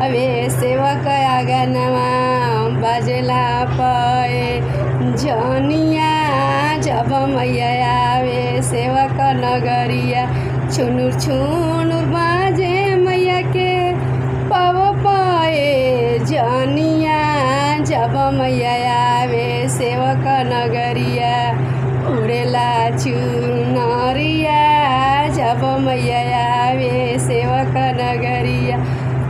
अवे सेवक आंगनवा बजला पाए जनिया जब मैया आवे सेवक नगरिया छुनुर छुनुर बाजे मैया के पव पाए जनिया जब मैया आवे सेवक नगरिया उड़ेला चुनरिया जब मैया आवे सेवक नगरिया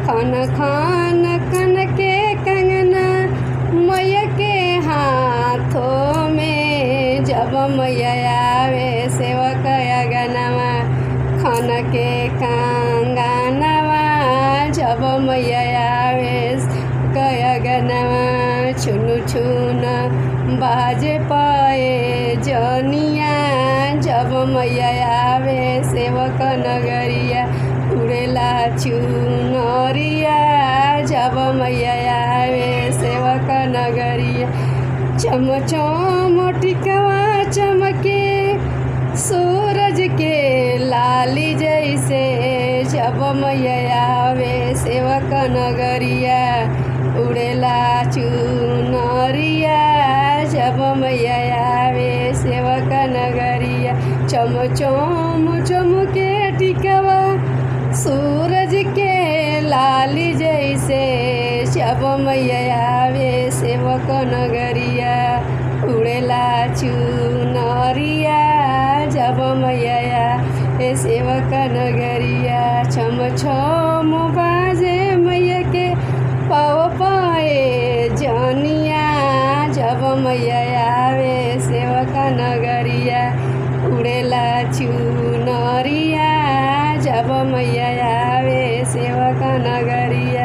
खन खन कन के कंगना मैया के हाथों में जब मैया आवे सेवक अगनवा खन के कंगनवा जब मैया आवे गगनवा छुनु छुन बाजे पाए जनिया जब मैया आवे सेवक नगरिया उड़ेला चुनरिया जब मैया आवे सेवक नगरिया चम चम टिकवा चमके सूरज के लाली जैसे जब मैया आवे सेवक नगरिया उड़ेला चुनरिया जब मैया आवे सेवक नगरिया चम चम चमके टिकवा सूरज के लाली जैसे जब मैया आवे सेवक नगरिया उड़ेला चुनरिया जब मैया आवे सेवक नगरिया छम छम बाजे मैया के पव पाए जनिया जब मैया आवे सेवक नगरिया उड़ेला चुनरिया जब मैया आवे सेवक नगरिया।